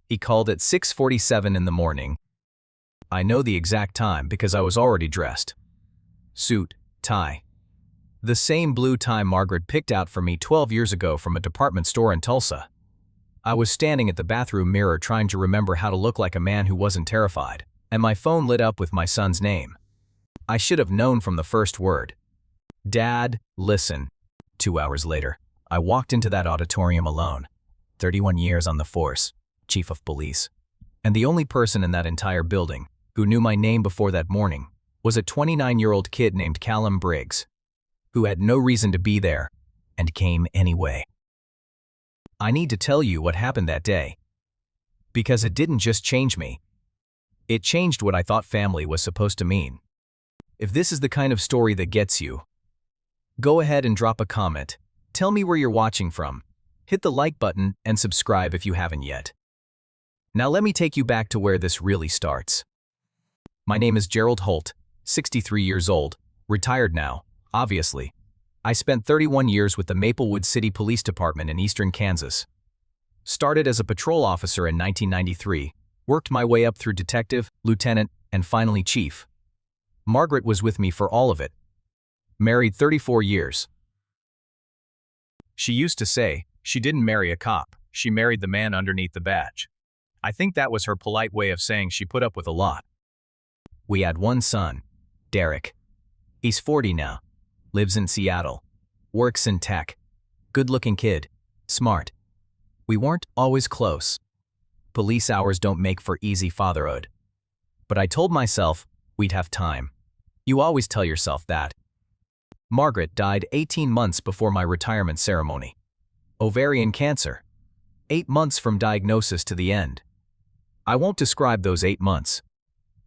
He called at 6:47 in the morning. I know the exact time because I was already dressed. Suit, tie. The same blue tie Margaret picked out for me 12 years ago from a department store in Tulsa. I was standing at the bathroom mirror trying to remember how to look like a man who wasn't terrified, and my phone lit up with my son's name. I should have known from the first word. Dad, listen. 2 hours later, I walked into that auditorium alone. 31 years on the force, chief of police. And the only person in that entire building who knew my name before that morning was a 29-year-old kid named Callum Briggs, who had no reason to be there and came anyway. I need to tell you what happened that day, because it didn't just change me. It changed what I thought family was supposed to mean. If this is the kind of story that gets you, go ahead and drop a comment. Tell me where you're watching from. Hit the like button and subscribe if you haven't yet. Now let me take you back to where this really starts. My name is Gerald Holt, 63 years old, retired now, obviously. I spent 31 years with the Maplewood City Police Department in eastern Kansas. Started as a patrol officer in 1993, worked my way up through detective, lieutenant, and finally chief. Margaret was with me for all of it. Married 34 years. She used to say she didn't marry a cop, she married the man underneath the badge. I think that was her polite way of saying she put up with a lot. We had one son, Derek. He's 40 now, lives in Seattle, works in tech. Good-looking kid, smart. We weren't always close. Police hours don't make for easy fatherhood. But I told myself we'd have time. You always tell yourself that. Margaret died 18 months before my retirement ceremony. Ovarian cancer. 8 months from diagnosis to the end. I won't describe those 8 months.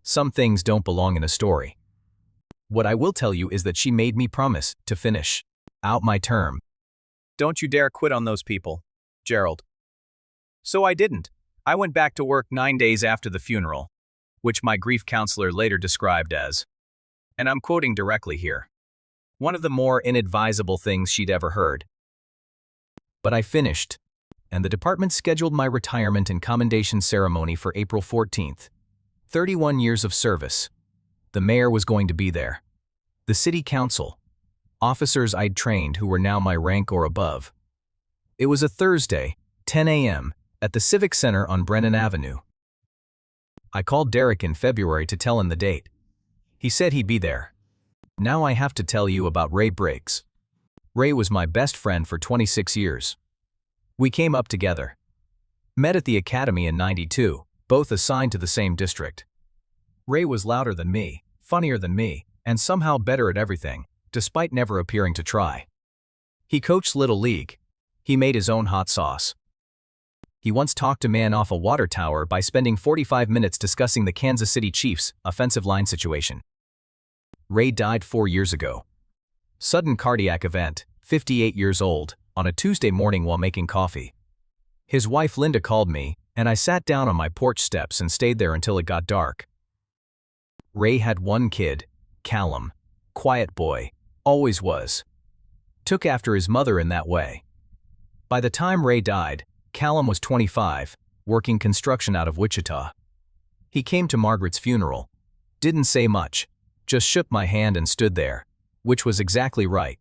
Some things don't belong in a story. What I will tell you is that she made me promise to finish out my term. Don't you dare quit on those people, Gerald. So I didn't. I went back to work 9 days after the funeral, which my grief counselor later described as, and I'm quoting directly here, one of the more inadvisable things she'd ever heard. But I finished, and the department scheduled my retirement and commendation ceremony for April 14th. 31 years of service. The mayor was going to be there. The city council. Officers I'd trained who were now my rank or above. It was a Thursday, 10 a.m., at the Civic Center on Brennan Avenue. I called Derek in February to tell him the date. He said he'd be there. Now I have to tell you about Ray Briggs. Ray was my best friend for 26 years. We came up together. Met at the academy in '92, both assigned to the same district. Ray was louder than me, funnier than me, and somehow better at everything, despite never appearing to try. He coached Little League. He made his own hot sauce. He once talked a man off a water tower by spending 45 minutes discussing the Kansas City Chiefs' offensive line situation. Ray died 4 years ago. Sudden cardiac event, 58 years old, on a Tuesday morning while making coffee. His wife Linda called me, and I sat down on my porch steps and stayed there until it got dark. Ray had one kid, Callum. Quiet boy, always was. Took after his mother in that way. By the time Ray died, Callum was 25, working construction out of Wichita. He came to Margaret's funeral. Didn't say much, just shook my hand and stood there, which was exactly right.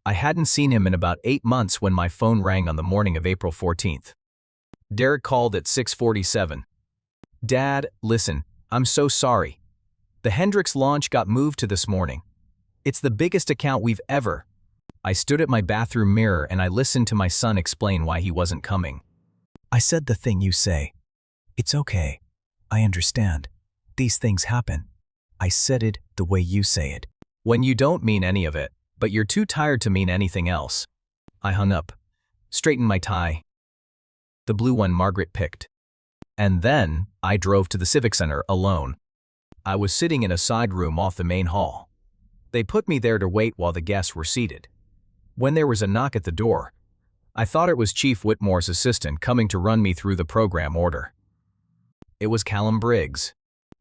I hadn't seen him in about 8 months when my phone rang on the morning of April 14th. Derek called at 6:47. Dad, listen, I'm so sorry. The Hendricks launch got moved to this morning. It's the biggest account we've ever. I stood at my bathroom mirror and I listened to my son explain why he wasn't coming. I said the thing you say. It's okay. I understand. These things happen. I said it the way you say it. When you don't mean any of it, but you're too tired to mean anything else. I hung up, straightened my tie. The blue one Margaret picked. And then I drove to the Civic Center alone. I was sitting in a side room off the main hall. They put me there to wait while the guests were seated. When there was a knock at the door, I thought it was Chief Whitmore's assistant coming to run me through the program order. It was Callum Briggs.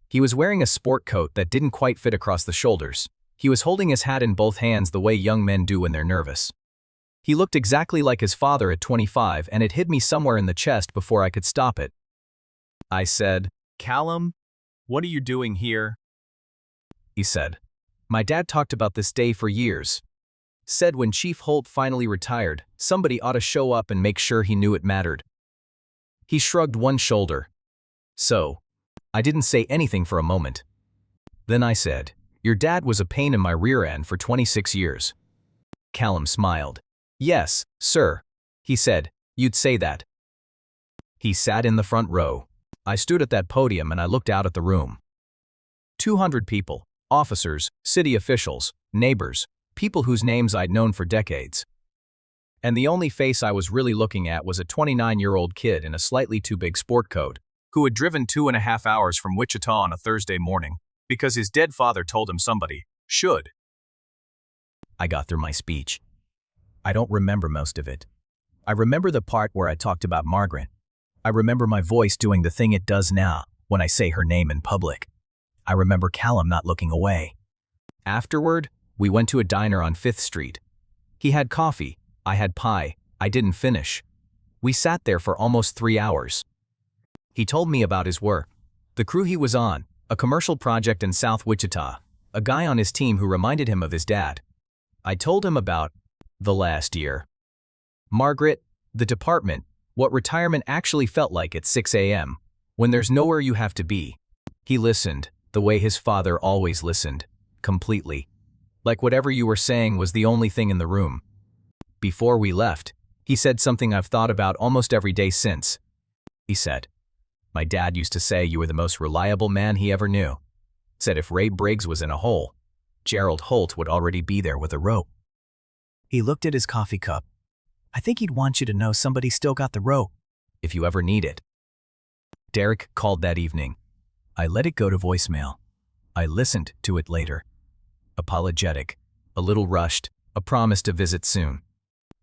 He was wearing a sport coat that didn't quite fit across the shoulders. He was holding his hat in both hands the way young men do when they're nervous. He looked exactly like his father at 25, and it hit me somewhere in the chest before I could stop it. I said, "Callum, what are you doing here?" He said, "My dad talked about this day for years. Said when Chief Holt finally retired, somebody ought to show up and make sure he knew it mattered." He shrugged one shoulder. So, I didn't say anything for a moment. Then I said, "Your dad was a pain in my rear end for 26 years. Callum smiled. "Yes, sir," he said, "you'd say that." He sat in the front row. I stood at that podium and I looked out at the room. 200 people, officers, city officials, neighbors, people whose names I'd known for decades. And the only face I was really looking at was a 29-year-old kid in a slightly too big sport coat, who had driven 2.5 hours from Wichita on a Thursday morning, because his dead father told him somebody should. I got through my speech. I don't remember most of it. I remember the part where I talked about Margaret. I remember my voice doing the thing it does now when I say her name in public. I remember Callum not looking away. Afterward, we went to a diner on 5th Street. He had coffee, I had pie, I didn't finish. We sat there for almost 3 hours. He told me about his work, the crew he was on, a commercial project in South Wichita, a guy on his team who reminded him of his dad. I told him about the last year. Margaret, the department, what retirement actually felt like at 6 a.m., when there's nowhere you have to be. He listened, the way his father always listened, completely. Like whatever you were saying was the only thing in the room. Before we left, he said something I've thought about almost every day since. He said, "My dad used to say you were the most reliable man he ever knew. Said if Ray Briggs was in a hole, Gerald Holt would already be there with a rope." He looked at his coffee cup. "I think he'd want you to know somebody still got the rope, if you ever need it." Derek called that evening. I let it go to voicemail. I listened to it later. Apologetic, a little rushed, a promise to visit soon.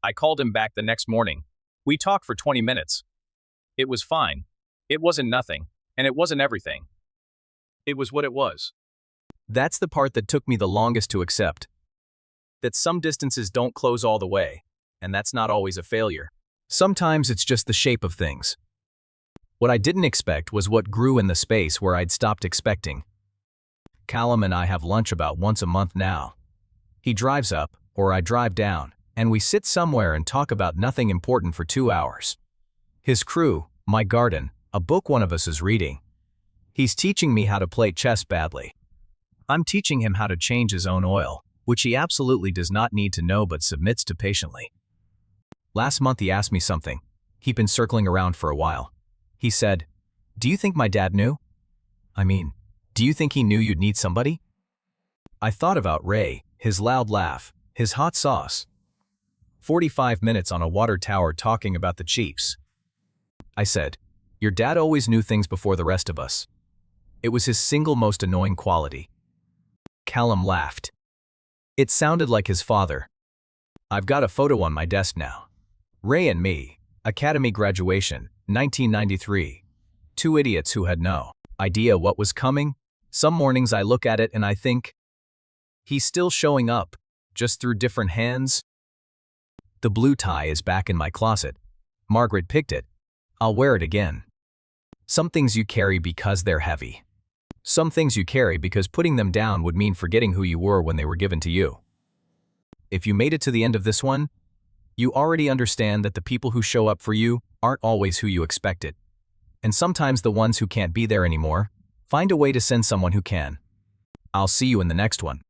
I called him back the next morning. We talked for 20 minutes. It was fine. It wasn't nothing, and it wasn't everything. It was what it was. That's the part that took me the longest to accept. That some distances don't close all the way, and that's not always a failure. Sometimes it's just the shape of things. What I didn't expect was what grew in the space where I'd stopped expecting. Callum and I have lunch about once a month now. He drives up, or I drive down, and we sit somewhere and talk about nothing important for 2 hours. His crew, my garden, a book one of us is reading. He's teaching me how to play chess badly. I'm teaching him how to change his own oil, which he absolutely does not need to know but submits to patiently. Last month he asked me something. He'd been circling around for a while. He said, "Do you think my dad knew? I mean, do you think he knew you'd need somebody?" I thought about Ray, his loud laugh, his hot sauce. 45 minutes on a water tower talking about the Chiefs. I said, "Your dad always knew things before the rest of us. It was his single most annoying quality." Callum laughed. It sounded like his father. I've got a photo on my desk now. Ray and me, academy graduation, 1993. Two idiots who had no idea what was coming. Some mornings I look at it and I think, he's still showing up, just through different hands. The blue tie is back in my closet. Margaret picked it. I'll wear it again. Some things you carry because they're heavy. Some things you carry because putting them down would mean forgetting who you were when they were given to you. If you made it to the end of this one, you already understand that the people who show up for you aren't always who you expected. And sometimes the ones who can't be there anymore, find a way to send someone who can. I'll see you in the next one.